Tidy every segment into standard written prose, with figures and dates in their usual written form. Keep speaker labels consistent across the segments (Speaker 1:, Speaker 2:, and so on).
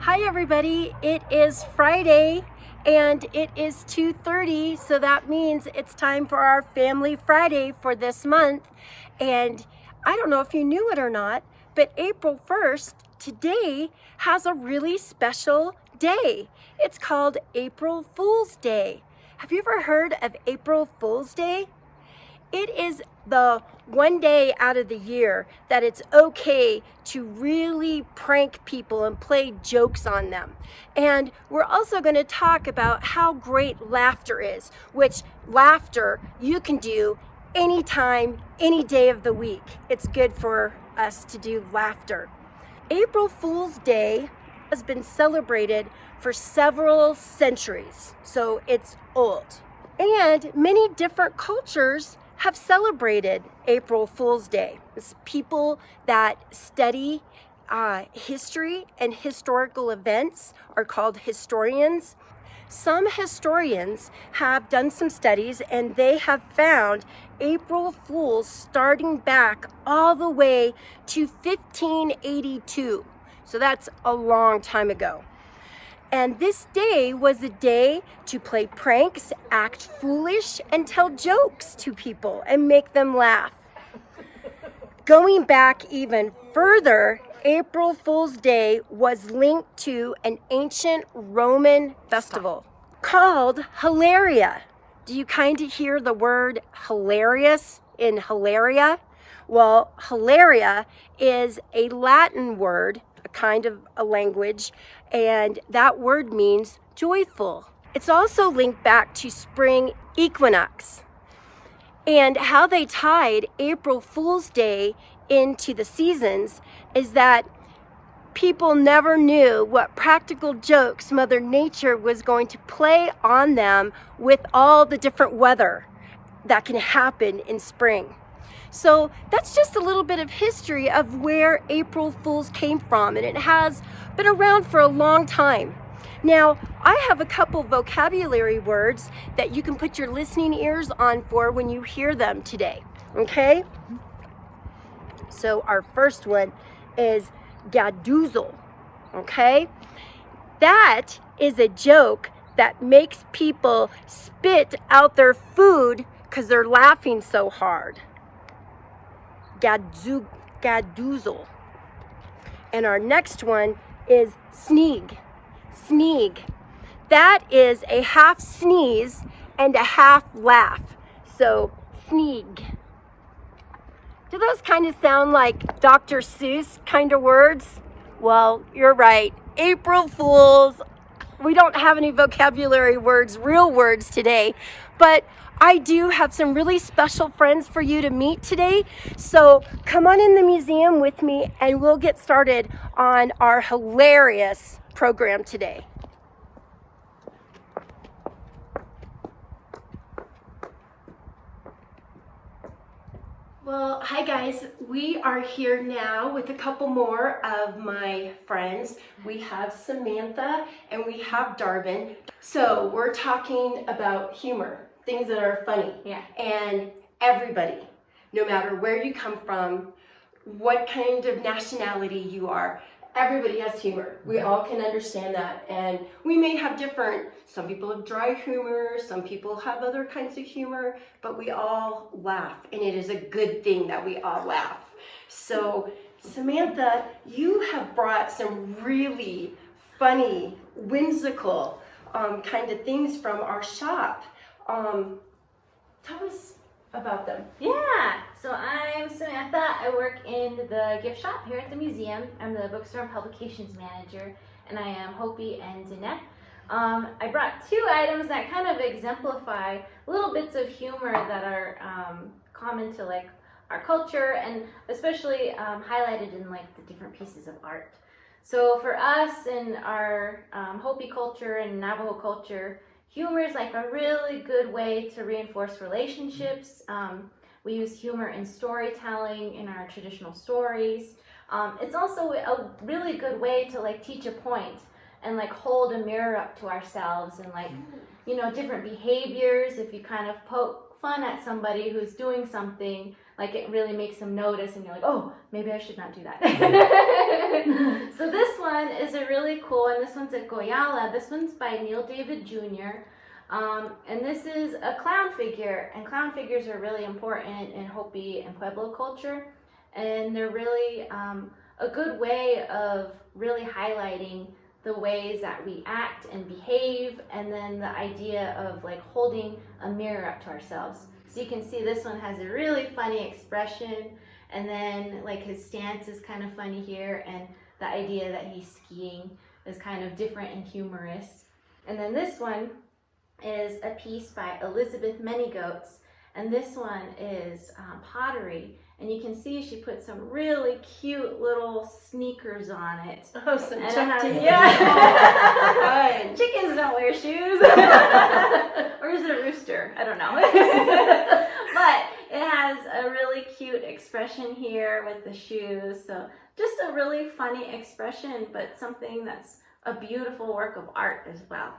Speaker 1: Hi everybody, it is Friday and it is 2:30, so that means it's time for our Family Friday for this month. And I don't know if you knew it or not, but April 1st, today, has a really special day. It's called April Fool's Day. Have you ever heard of April Fool's Day? It is the one day out of the year that it's okay to really prank people and play jokes on them. And we're also going to talk about how great laughter is, which laughter you can do anytime, any day of the week. It's good for us to do laughter. April Fool's Day has been celebrated for several centuries, so it's old. And many different cultures have celebrated April Fool's Day. It's people that study history and historical events are called historians. Some historians have done some studies and they have found April Fools starting back all the way to 1582. So that's a long time ago. And this day was a day to play pranks, act foolish, and tell jokes to people and make them laugh. Going back even further, April Fool's Day was linked to an ancient Roman festival called Hilaria. Do you kind of hear the word hilarious in Hilaria? Well, Hilaria is a Latin word, a kind of a language, and that word means joyful. It's also linked back to spring equinox and how they tied April Fool's Day into the seasons is that people never knew what practical jokes Mother Nature was going to play on them with all the different weather that can happen in spring. So that's just a little bit of history of where April Fools came from, and it has been around for a long time. Now, I have a couple vocabulary words that you can put your listening ears on for when you hear them today, okay? So our first one is gadoozle, okay? That is a joke that makes people spit out their food because they're laughing so hard. Gadoozle. And our next one is sneeg. Sneeg. That is a half sneeze and a half laugh. So sneeg. Do those kind of sound like Dr. Seuss kind of words? Well, you're right. April Fools. We don't have any vocabulary words, real words today, but I do have some really special friends for you to meet today. So come on in the museum with me and we'll get started on our hilarious program today. Well, hi guys. We are here now with a couple more of my friends. We have Samantha and we have Darvin. So we're talking about humor, things that are funny.
Speaker 2: Yeah.
Speaker 1: And everybody, no matter where you come from, what kind of nationality you are, everybody has humor. We all can understand that. And we may have different, some people have dry humor, some people have other kinds of humor, but we all laugh. And it is a good thing that we all laugh. So Samantha, you have brought some really funny, whimsical kind of things from our shop. Tell us about them.
Speaker 2: Yeah, so I'm Samantha. I work in the gift shop here at the museum. I'm the bookstore and publications manager, and I am Hopi and Danette. I brought two items that kind of exemplify little bits of humor that are common to like our culture, and especially highlighted in like the different pieces of art. So for us in our Hopi culture and Navajo culture, humor is like a really good way to reinforce relationships. We use humor in storytelling, in our traditional stories. It's also a really good way to like teach a point and like hold a mirror up to ourselves and like, you know, different behaviors. If you kind of poke fun at somebody who's doing something, like it really makes them notice and you're like, oh, maybe I should not do that. So this one is a really cool, and this one's at Goyala. This one's by Neil David Jr. And this is a clown figure, and clown figures are really important in Hopi and Pueblo culture, and they're really a good way of really highlighting the ways that we act and behave, and then the idea of like holding a mirror up to ourselves. So you can see this one has a really funny expression, and then like his stance is kind of funny here, and the idea that he's skiing is kind of different and humorous. And then this one is a piece by Elizabeth Manygoats, and this one is pottery. And you can see she put some really cute little sneakers on it.
Speaker 1: Oh, some
Speaker 2: And
Speaker 1: tucked in.
Speaker 2: yeah. Chickens don't wear shoes. Or is it a rooster? I don't know. But it has a really cute expression here with the shoes. So just a really funny expression, but something that's a beautiful work of art as well.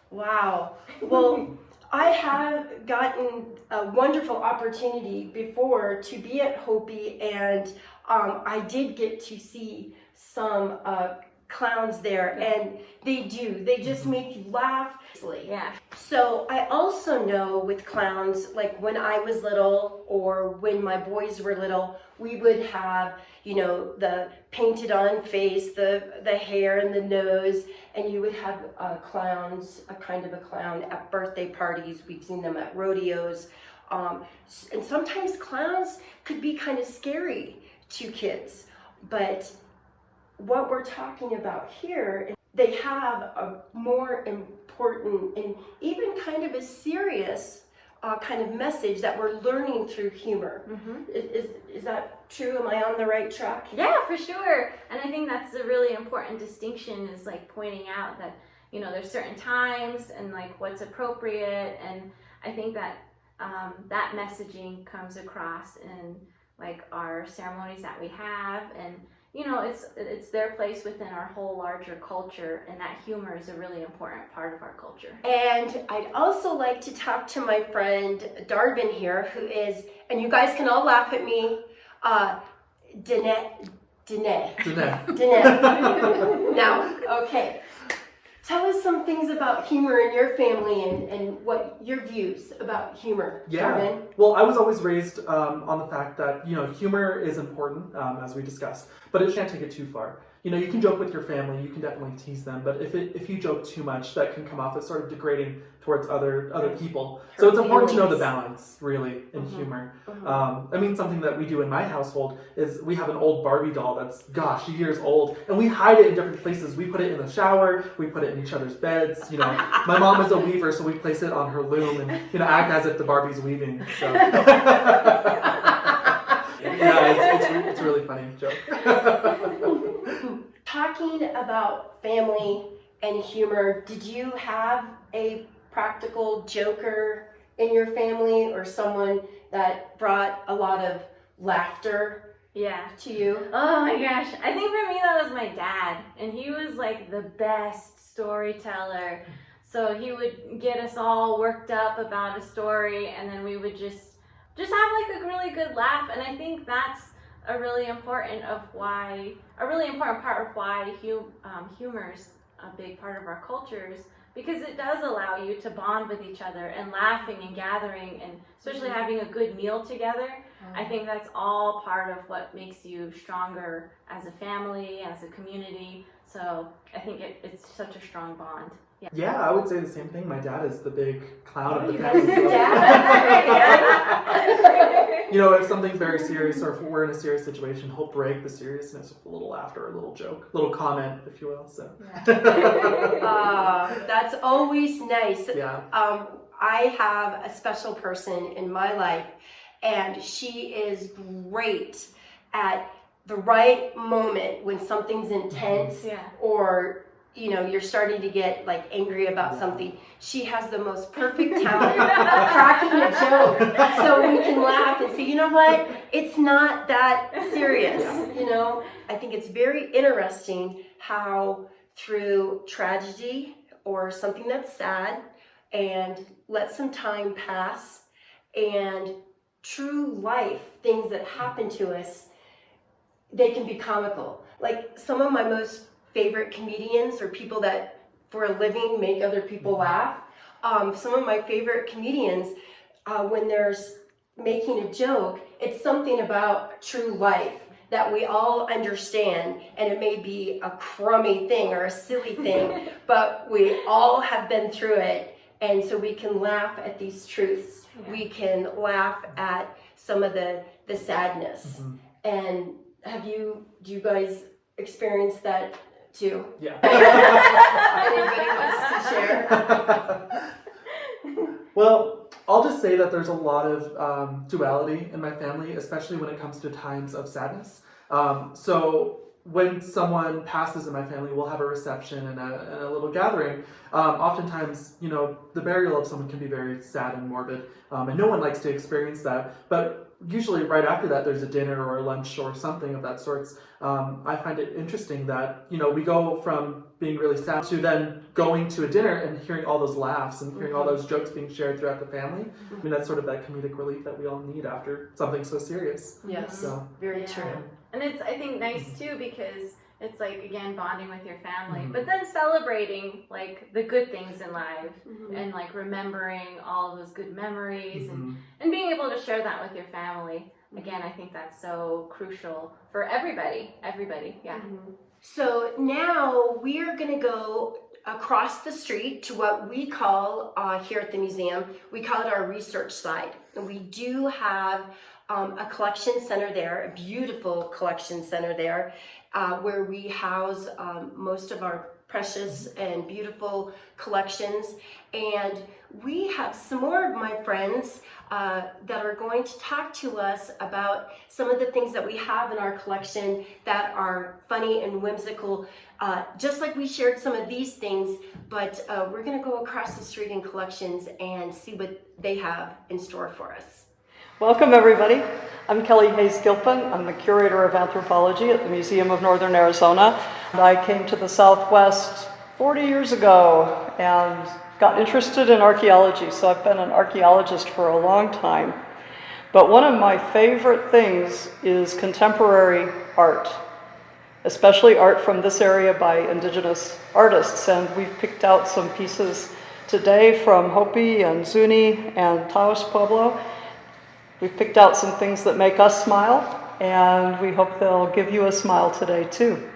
Speaker 1: Wow. Well, I have gotten a wonderful opportunity before to be at Hopi, and I did get to see some clowns there, and they just make you laugh.
Speaker 2: Yeah.
Speaker 1: So I also know with clowns, like when I was little or when my boys were little, we would have, you know, the painted on face, the hair and the nose, and you would have clowns, a kind of a clown at birthday parties. We've seen them at rodeos. And sometimes clowns could be kind of scary to kids, but what we're talking about here is they have a more important and even kind of a serious kind of message that we're learning through humor.
Speaker 2: Mm-hmm.
Speaker 1: Is that true? Am I on the right track?
Speaker 2: Yeah, for sure. And I think that's a really important distinction, is like pointing out that, you know, there's certain times and like what's appropriate. And I think that that messaging comes across in like our ceremonies that we have, and you know, it's their place within our whole larger culture, and that humor is a really important part of our culture.
Speaker 1: And I'd also like to talk to my friend Darvin here, who is, and you guys can all laugh at me, Dene. Now, okay. Tell us some things about humor in your family and what your views about humor, Darvin.
Speaker 3: Well, I was always raised on the fact that, you know, humor is important, as we discussed, but it can't take it too far. You know, you can joke with your family, you can definitely tease them, but if you joke too much, that can come off as sort of degrading towards other people. So it's important to know the balance, really, in humor. I mean, something that we do in my household is we have an old Barbie doll that's, gosh, years old, and we hide it in different places. We put it in the shower, we put it in each other's beds. You know, my mom is a weaver, so we place it on her loom and, you know, act as if the Barbie's weaving. So. Yeah, it's a really funny joke.
Speaker 1: Talking about family and humor, did you have a practical joker in your family, or someone that brought a lot of laughter to you?
Speaker 2: Oh my gosh. I think for me that was my dad, and he was like the best storyteller. So he would get us all worked up about a story, and then we would just have like a really good laugh. And I think that's a really important part of why humor is a big part of our cultures, because it does allow you to bond with each other and laughing and gathering, and especially having a good meal together. I think that's all part of what makes you stronger as a family, as a community. So I think it's such a strong bond.
Speaker 3: Yeah, I would say the same thing. My dad is the big clown of the family. You know, if something's very serious, or if we're in a serious situation, he'll break the seriousness with a little laughter, a little joke, a little comment, if you will. So.
Speaker 1: That's always nice.
Speaker 3: Yeah.
Speaker 1: I have a special person in my life, and she is great at the right moment when something's intense, or you know, you're starting to get like angry about something. She has the most perfect talent of cracking a joke, so we can laugh and say, you know what, it's not that serious. You know, I think it's very interesting how through tragedy or something that's sad, and let some time pass, and true life, things that happen to us, they can be comical. Like some of my most favorite comedians or people that for a living make other people laugh. Some of my favorite comedians, when they're making a joke, it's something about true life that we all understand, and it may be a crummy thing or a silly thing, but we all have been through it, and so we can laugh at these truths. Yeah. We can laugh at some of the sadness. And do you guys experience that too?
Speaker 3: Yeah.
Speaker 1: Anybody wants to share?
Speaker 3: Well, I'll just say that there's a lot of duality in my family, especially when it comes to times of sadness. So when someone passes in my family, we'll have a reception and a little gathering. Oftentimes, the burial of someone can be very sad and morbid, and no one likes to experience that. But usually right after that, there's a dinner or a lunch or something of that sorts. I find it interesting that, we go from being really sad to then going to a dinner and hearing all those laughs and hearing all those jokes being shared throughout the family. I mean, that's sort of that comedic relief that we all need after something so serious.
Speaker 1: Yes,
Speaker 3: so,
Speaker 1: very true.
Speaker 2: And it's, I think, nice too, because it's like, again, bonding with your family, but then celebrating like the good things in life and like remembering all of those good memories and being able to share that with your family. Again, I think that's so crucial for everybody, yeah.
Speaker 1: So now we are going to go across the street to what we call here at the museum, we call it our research side. And we do have a collection center there, a beautiful collection center there, where we house most of our precious and beautiful collections. And we have some more of my friends that are going to talk to us about some of the things that we have in our collection that are funny and whimsical, just like we shared some of these things, but we're going to go across the street in collections and see what they have in store for us.
Speaker 4: Welcome, everybody. I'm Kelly Hayes-Gilpin. I'm the curator of anthropology at the Museum of Northern Arizona. I came to the Southwest 40 years ago and got interested in archaeology, so I've been an archaeologist for a long time. But one of my favorite things is contemporary art, especially art from this area by indigenous artists. And we've picked out some pieces today from Hopi and Zuni and Taos Pueblo. We've picked out some things that make us smile, and we hope they'll give you a smile today too.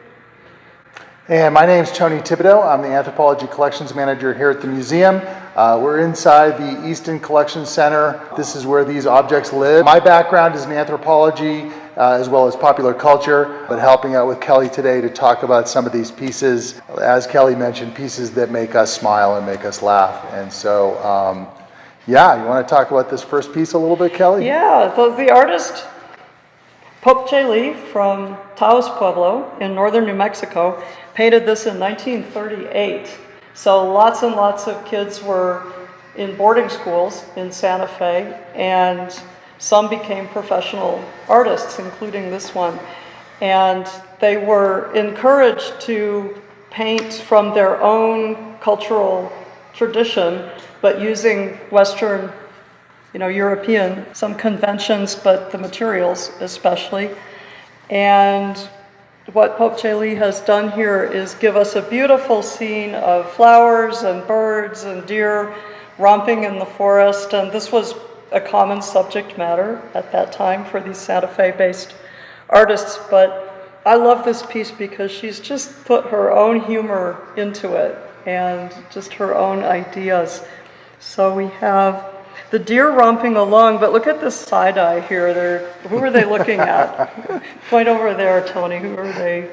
Speaker 5: Hey, my name's Tony THIBODEAU. I'm the Anthropology Collections Manager here at the museum. We're inside the Easton Collection Center. This is where these objects live. My background is in anthropology as well as popular culture, but helping out with Kelly today to talk about some of these pieces, as Kelly mentioned, pieces that make us smile and make us laugh. And so, yeah, you want to talk about this first piece a little bit, Kelly?
Speaker 4: Yeah, the artist Pope Lee from Taos Pueblo in northern New Mexico painted this in 1938. So lots and lots of kids were in boarding schools in Santa Fe, and some became professional artists, including this one. And they were encouraged to paint from their own cultural tradition, but using Western, European, some conventions, but the materials especially. And what Pope Lee has done here is give us a beautiful scene of flowers and birds and deer romping in the forest. And this was a common subject matter at that time for these Santa Fe-based artists. But I love this piece because she's just put her own humor into it and just her own ideas. So we have the deer romping along, but look at this side eye here. Who are they looking at? Point over there, Tony. Who are they?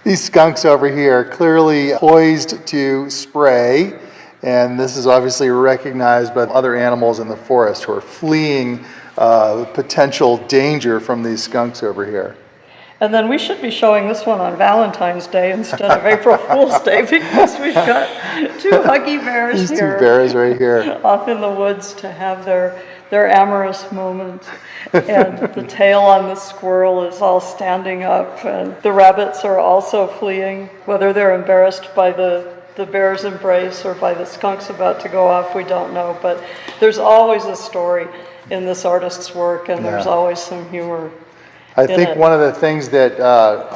Speaker 5: These skunks over here, clearly poised to spray, and this is obviously recognized by other animals in the forest who are fleeing potential danger from these skunks over here.
Speaker 4: And then we should be showing this one on Valentine's Day instead of April Fool's Day, because we've got two huggy bears
Speaker 5: These
Speaker 4: here.
Speaker 5: two bears right here.
Speaker 4: Off in the woods to have their amorous moment. And the tail on the squirrel is all standing up, and the rabbits are also fleeing, whether they're embarrassed by the the bear's embrace or by the skunks about to go off, we don't know. But there's always a story in this artist's work, and there's always some humor.
Speaker 5: I think one of the things that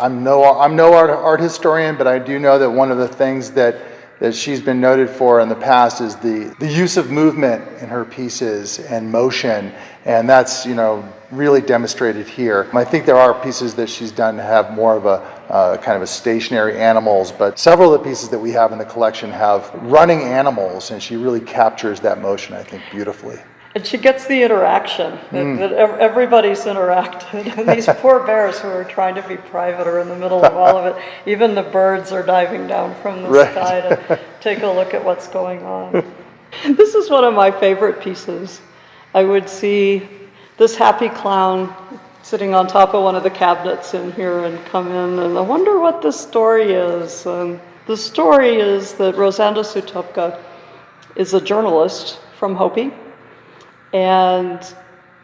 Speaker 5: I'm no art historian, but I do know that one of the things that she's been noted for in the past is the use of movement in her pieces and motion, and that's really demonstrated here. I think there are pieces that she's done to have more of a kind of a stationary animals, but several of the pieces that we have in the collection have running animals, and she really captures that motion, I think, beautifully.
Speaker 4: And she gets the interaction, that everybody's interacted. And these poor bears who are trying to be private are in the middle of all of it. Even the birds are diving down from the sky to take a look at what's going on. This is one of my favorite pieces. I would see this happy clown sitting on top of one of the cabinets in here and come in, and I wonder what the story is. The story is that Rosanda Sutopka is a journalist from Hopi. And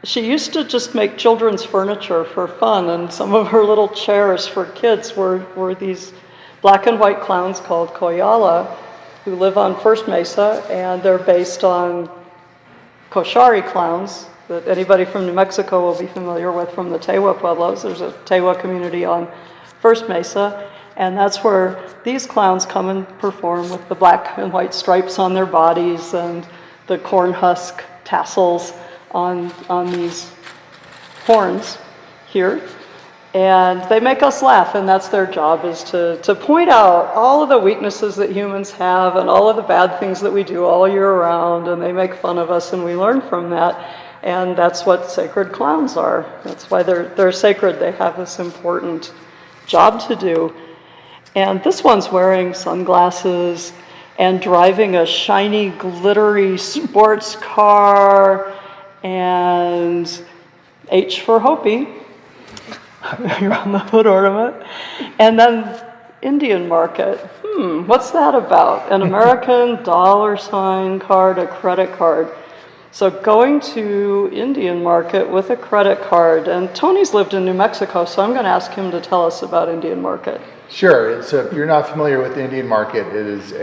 Speaker 4: she used to just make children's furniture for fun, and some of her little chairs for kids were these black and white clowns called Koyala, who live on First Mesa, and they're based on Koshari clowns that anybody from New Mexico will be familiar with from the Tewa Pueblos. There's a Tewa community on First Mesa, and that's where these clowns come and perform with the black and white stripes on their bodies and the corn husk tassels on these horns here. And they make us laugh, and that's their job, is to point out all of the weaknesses that humans have and all of the bad things that we do all year round, and they make fun of us and we learn from that. And that's what sacred clowns are. That's why they're sacred. They have this important job to do. And this one's wearing sunglasses and driving a shiny, glittery sports car, and H for Hopi. You're on the hood ornament. And then Indian market. What's that about? An American dollar sign card, a credit card. So going to Indian market with a credit card, and Tony's lived in New Mexico, so I'm going to ask him to tell us about Indian market.
Speaker 5: Sure. So if you're not familiar with the Indian market, it is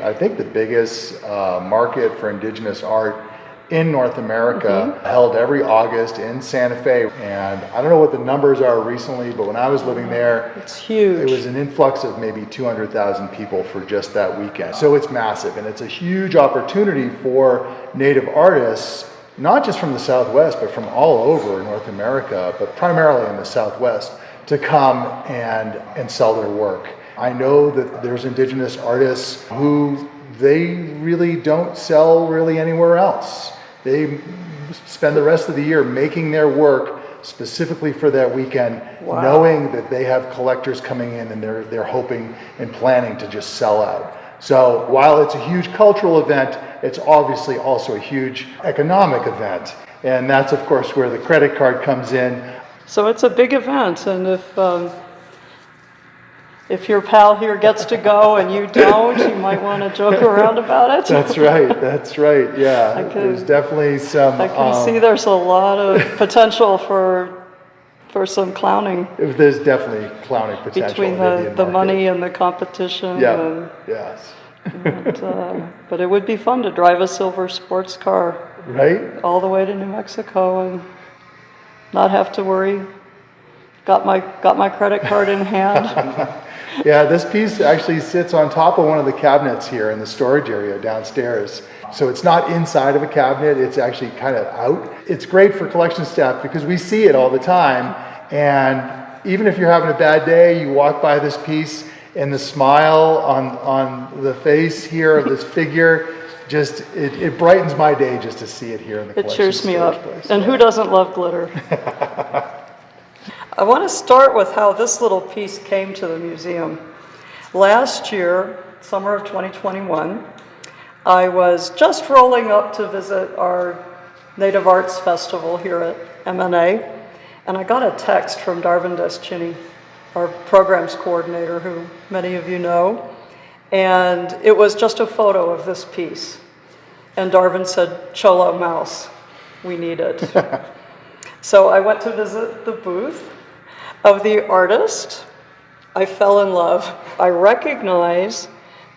Speaker 5: I think the biggest market for indigenous art in North America, held every August in Santa Fe. And I don't know what the numbers are recently, but when I was living there,
Speaker 4: it's huge.
Speaker 5: It was an influx of maybe 200,000 people for just that weekend. So it's massive, and it's a huge opportunity for Native artists, not just from the Southwest, but from all over North America, but primarily in the Southwest, to come and sell their work. I know that there's indigenous artists who they really don't sell really anywhere else. They spend the rest of the year making their work specifically for that weekend, knowing that they have collectors coming in and they're hoping and planning to just sell out. So while it's a huge cultural event, it's obviously also a huge economic event. And that's of course where the credit card comes in.
Speaker 4: So it's a big event, and if your pal here gets to go and you don't, you might want to joke around about it.
Speaker 5: That's right, yeah. There's definitely some...
Speaker 4: I can see there's a lot of potential for some clowning.
Speaker 5: There's definitely clowning potential.
Speaker 4: Between the money and the competition.
Speaker 5: Yeah, yes.
Speaker 4: But it would be fun to drive a silver sports car all the way to New Mexico and not have to worry. Got my credit card in hand.
Speaker 5: Yeah, this piece actually sits on top of one of the cabinets here in the storage area downstairs. So it's not inside of a cabinet, it's actually kind of out. It's great for collection staff because we see it all the time, and even if you're having a bad day, you walk by this piece and the smile on the face here of this figure, just it brightens my day just to see it here in the collection.
Speaker 4: It cheers me up.
Speaker 5: Place.
Speaker 4: And who doesn't love glitter? I want to start with how this little piece came to the museum. Last year, summer of 2021, I was just rolling up to visit our Native Arts Festival here at MNA, and I got a text from Darvin Deschini, our programs coordinator, who many of you know, and it was just a photo of this piece. And Darvin said, "Cholo mouse, we need it." So I went to visit the booth of the artist. I fell in love. I recognize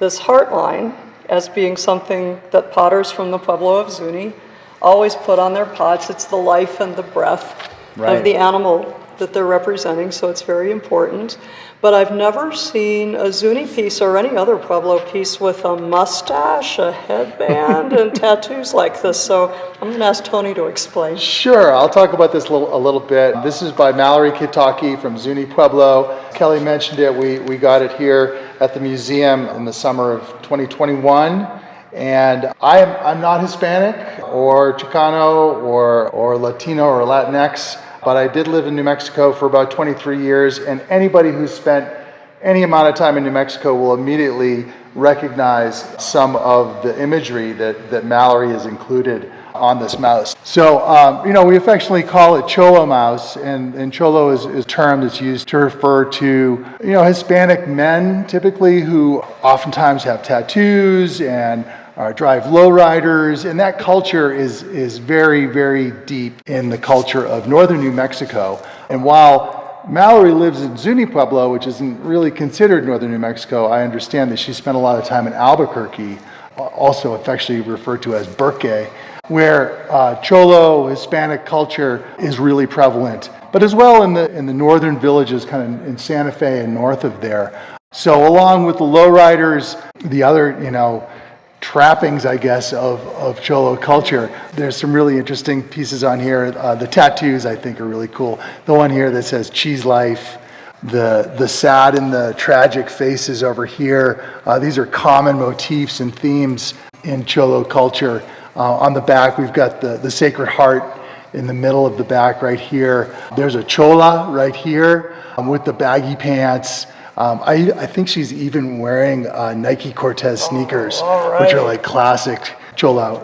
Speaker 4: this heart line as being something that potters from the Pueblo of Zuni always put on their pots. It's the life and the breath of the animal that they're representing, so it's very important. But I've never seen a Zuni piece or any other Pueblo piece with a mustache, a headband, and tattoos like this. So I'm going to ask Tony to explain.
Speaker 5: Sure, I'll talk about this a little bit. This is by Mallory Kitaki from Zuni Pueblo. Kelly mentioned it. We got it here at the museum in the summer of 2021. And I'm not Hispanic or Chicano or Latino or Latinx, but I did live in New Mexico for about 23 years, and anybody who's spent any amount of time in New Mexico will immediately recognize some of the imagery that Mallory has included on this mouse. So, we affectionately call it Cholo mouse, and Cholo is a term that's used to refer to, Hispanic men typically who oftentimes have tattoos and drive lowriders, and that culture is very, very deep in the culture of northern New Mexico. And while Mallory lives in Zuni Pueblo, which isn't really considered northern New Mexico, I understand that she spent a lot of time in Albuquerque, also affectionately referred to as Burque, where Cholo Hispanic culture is really prevalent, but as well in the northern villages, kind of in Santa Fe and north of there. So along with the lowriders, the other, trappings, I guess, of Cholo culture. There's some really interesting pieces on here. The tattoos, I think, are really cool. The one here that says Cheese Life, the sad and the tragic faces over here. These are common motifs and themes in Cholo culture. On the back, we've got the Sacred Heart in the middle of the back right here. There's a Chola right here with the baggy pants. I think she's even wearing Nike Cortez sneakers, which are like classic Chola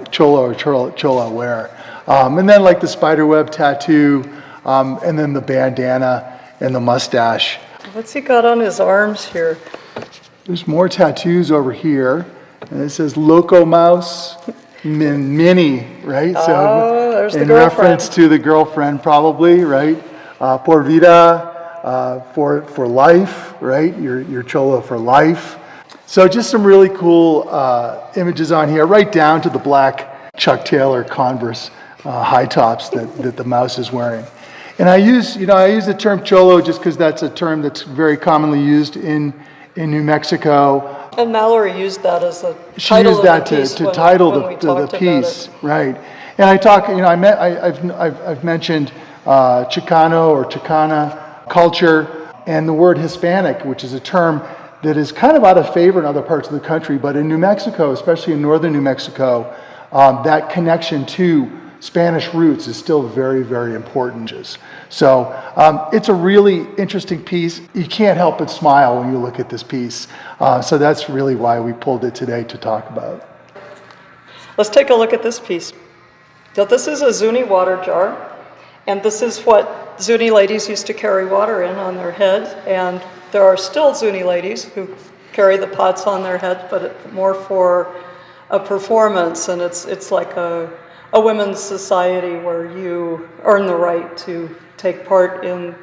Speaker 5: wear. And then like the spiderweb tattoo, and then the bandana and the mustache.
Speaker 4: What's he got on his arms here?
Speaker 5: There's more tattoos over here, and it says Loco Mouse Mini, right?
Speaker 4: Oh, there's the
Speaker 5: in
Speaker 4: girlfriend.
Speaker 5: Reference to the girlfriend, probably, right? Por vida. For life, right? Your Cholo for life. So just some really cool images on here, right down to the black Chuck Taylor Converse high tops that the mouse is wearing. And I use the term Cholo just because that's a term that's very commonly used in New Mexico.
Speaker 4: And Mallory used that as a
Speaker 5: She
Speaker 4: title
Speaker 5: used
Speaker 4: of
Speaker 5: that
Speaker 4: the piece
Speaker 5: to title
Speaker 4: when we
Speaker 5: the
Speaker 4: talked
Speaker 5: piece,
Speaker 4: about it.
Speaker 5: right? And I talk, I've mentioned Chicano or Chicana culture, and the word Hispanic, which is a term that is kind of out of favor in other parts of the country, but in New Mexico, especially in northern New Mexico, that connection to Spanish roots is still very, very important. So it's a really interesting piece. You can't help but smile when you look at this piece. So that's really why we pulled it today to talk about.
Speaker 4: Let's take a look at this piece. So this is a Zuni water jar, and this is what Zuni ladies used to carry water in on their head, and there are still Zuni ladies who carry the pots on their head, but it's more for a performance, and it's like a women's society where you earn the right to take part in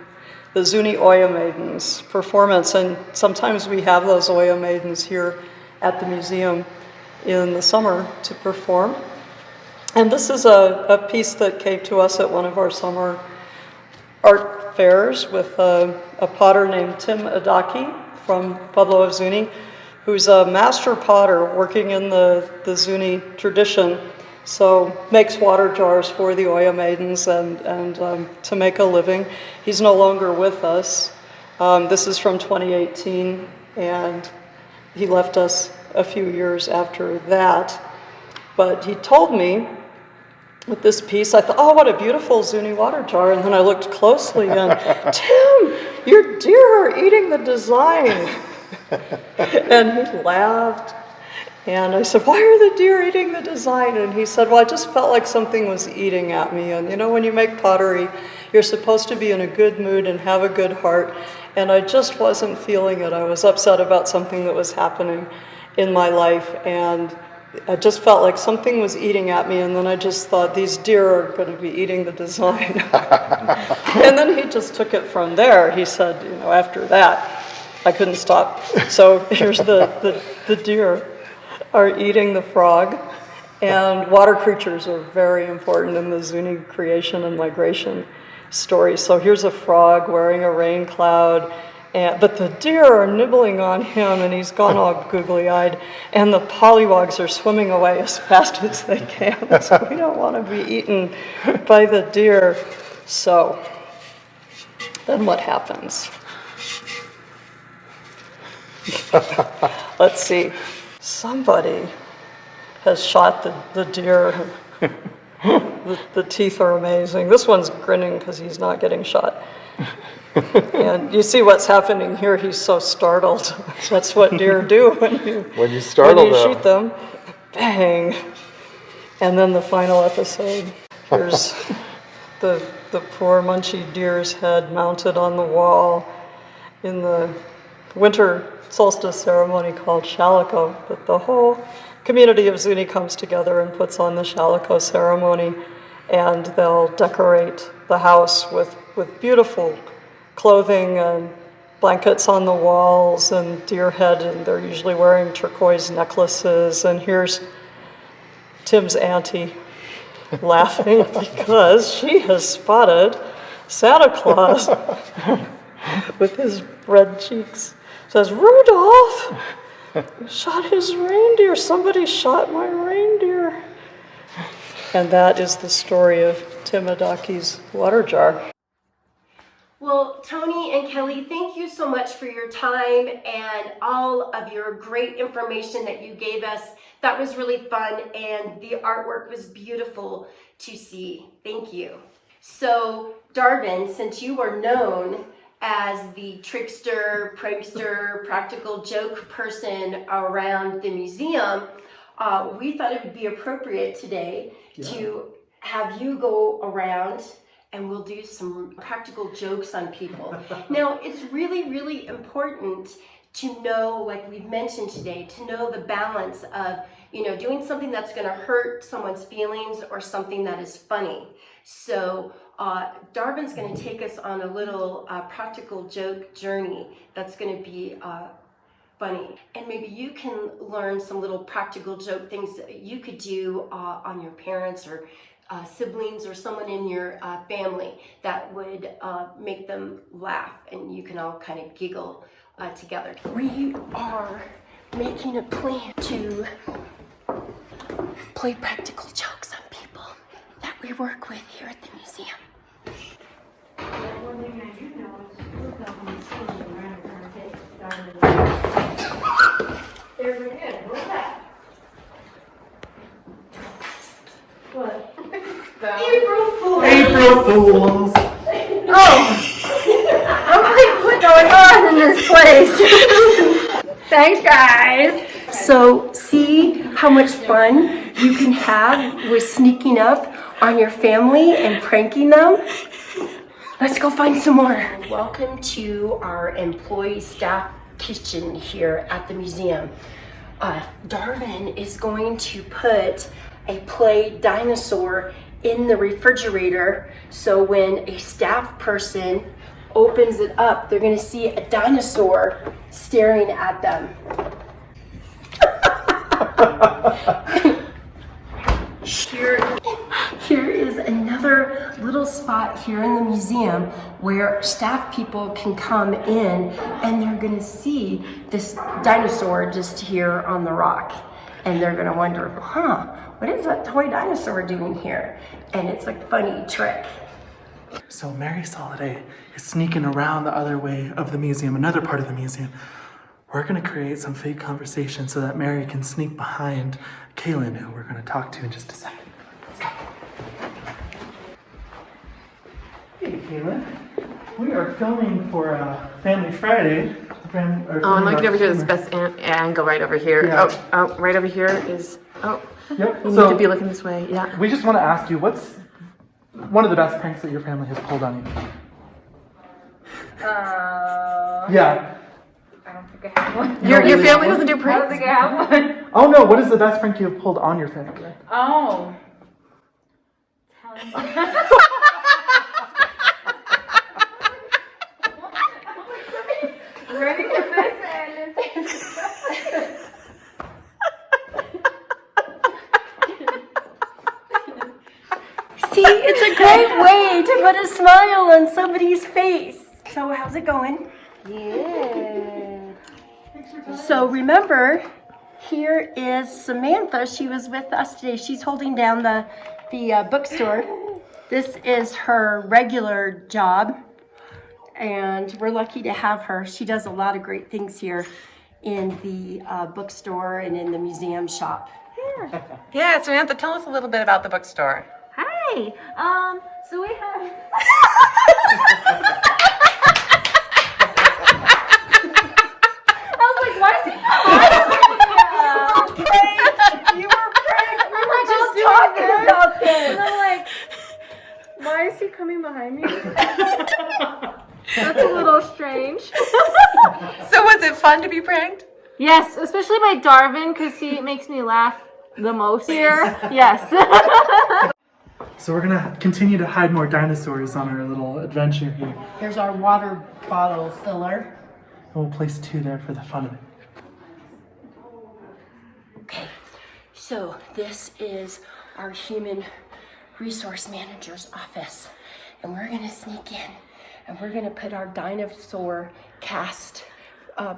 Speaker 4: the Zuni Oya Maidens performance, and sometimes we have those Oya Maidens here at the museum in the summer to perform. And this is a piece that came to us at one of our summer art fairs with a potter named Tim Adaki from Pueblo of Zuni, who's a master potter working in the Zuni tradition. So makes water jars for the Oya Maidens and to make a living. He's no longer with us. This is from 2018, and he left us a few years after that. But he told me with this piece, I thought, oh, what a beautiful Zuni water jar. And then I looked closely and, Tim, your deer are eating the design. And he laughed. And I said, why are the deer eating the design? And he said, well, I just felt like something was eating at me. And when you make pottery, you're supposed to be in a good mood and have a good heart. And I just wasn't feeling it. I was upset about something that was happening in my life. And I just felt like something was eating at me, and then I just thought, these deer are going to be eating the design. And then he just took it from there. He said, after that. I couldn't stop. So here's the deer are eating the frog, and water creatures are very important in the Zuni creation and migration story. So here's a frog wearing a rain cloud, but the deer are nibbling on him, and he's gone all googly-eyed, and the pollywogs are swimming away as fast as they can. So we don't want to be eaten by the deer. So then what happens? Let's see. Somebody has shot the deer. The teeth are amazing. This one's grinning because he's not getting shot. And you see what's happening here. He's so startled. That's what deer do when you shoot them. Bang. And then the final episode. Here's the poor munchy deer's head mounted on the wall in the winter solstice ceremony called Shaliko. But the whole community of Zuni comes together and puts on the Shaliko ceremony, and they'll decorate the house with beautiful clothing and blankets on the walls and deer head, and they're usually wearing turquoise necklaces. And here's Tim's auntie laughing because she has spotted Santa Claus with his red cheeks. Says, Rudolph shot his reindeer. Somebody shot my reindeer. And that is the story of Timodaki's water jar.
Speaker 1: Well, Tony and Kelly, thank you so much for your time and all of your great information that you gave us. That was really fun, and the artwork was beautiful to see. Thank you. So, Darvin, since you were known as the trickster, prankster, practical joke person around the museum, we thought it would be appropriate today to have you go around and we'll do some practical jokes on people. Now, it's really, really important to know, like we've mentioned today, to know the balance of, doing something that's gonna hurt someone's feelings or something that is funny. So Darvin's gonna take us on a little practical joke journey that's gonna be funny. And maybe you can learn some little practical joke things that you could do on your parents or siblings or someone in your family that would make them laugh, and you can all kind of giggle together. We are making a plan to play practical jokes on people that we work with here at the museum.
Speaker 2: One thing I do know is look up on the ceiling around our There's a head. What's that? What?
Speaker 1: April Fools!
Speaker 3: April Fools!
Speaker 1: I'm like, what's going on in this place? Thanks, guys. So, see how much fun you can have with sneaking up on your family and pranking them? Let's go find some more. Welcome to our employee staff kitchen here at the museum. Darvin is going to put a play dinosaur in the refrigerator, so when a staff person opens it up, they're going to see a dinosaur staring at them. Here is another little spot here in the museum where staff people can come in and they're going to see this dinosaur just here on the rock. And they're going to wonder, what is that toy dinosaur doing here? And it's a funny trick.
Speaker 3: So Mary Soliday is sneaking around the other way of the museum, another part of the museum. We're going to create some fake conversation so that Mary can sneak behind Kaylin, who we're going to talk to in just a second. Let's go. Hey, Kaylin. We are filming for Family Friday.
Speaker 6: I'm looking over here. This best angle right over here.
Speaker 3: Yeah.
Speaker 6: Oh, right over here is.
Speaker 3: Yep.
Speaker 6: You need to be looking this way. Yeah.
Speaker 3: We just want to ask you, what's one of the best pranks that your family has pulled on you? Yeah.
Speaker 2: I don't think I have one.
Speaker 6: Your family doesn't do pranks?
Speaker 2: I don't think I have one.
Speaker 3: Oh no, what is the best prank you have pulled on your family?
Speaker 2: Oh. Running with
Speaker 1: great way to put a smile on somebody's face. So how's it going?
Speaker 2: Yeah.
Speaker 1: So remember, here is Samantha. She was with us today. She's holding down the bookstore. This is her regular job, and we're lucky to have her. She does a lot of great things here in the bookstore and in the museum shop.
Speaker 6: Yeah, Samantha, tell us a little bit about the bookstore.
Speaker 2: Hi. So we have. I was like, why is he?
Speaker 1: You were pranked. We were just talking about this.
Speaker 7: And I'm like, why is he coming behind me? That's a little strange.
Speaker 6: So was it fun to be pranked?
Speaker 7: Yes, especially by Darvin, because he makes me laugh the most here. Yes.
Speaker 3: So we're gonna continue to hide more dinosaurs on our little adventure here.
Speaker 1: Here's our water bottle filler.
Speaker 3: And we'll place 2 there for the fun of it.
Speaker 1: Okay, so this is our human resource manager's office. And we're gonna sneak in and we're gonna put our dinosaur cast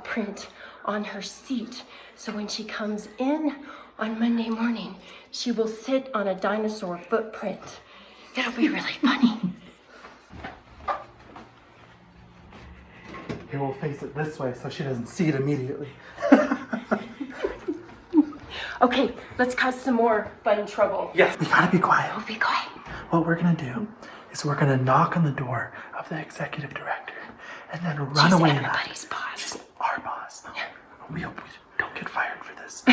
Speaker 1: print on her seat. So when she comes in on Monday morning, she will sit on a dinosaur footprint. It'll be really funny.
Speaker 3: Here, we'll face it this way so she doesn't see it immediately.
Speaker 1: Okay, let's cause some more fun trouble.
Speaker 3: Yes, we gotta be quiet.
Speaker 1: Be quiet.
Speaker 3: What we're gonna do is we're gonna knock on the door of the executive director and then run away.
Speaker 1: Everybody's boss.
Speaker 3: She's our boss. We hope we don't get fired for this.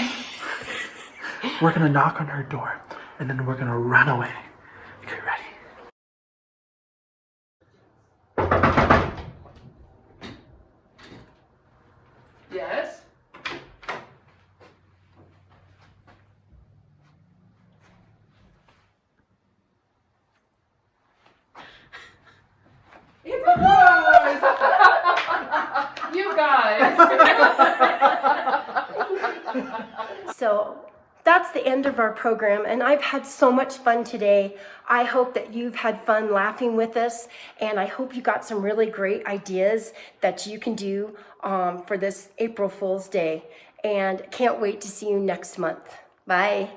Speaker 3: We're gonna knock on her door and then we're gonna run away. Okay, ready?
Speaker 6: Yes. You guys.
Speaker 1: So that's the end of our program, and I've had so much fun today. I hope that you've had fun laughing with us, and I hope you got some really great ideas that you can do for this April Fool's Day. And can't wait to see you next month. Bye.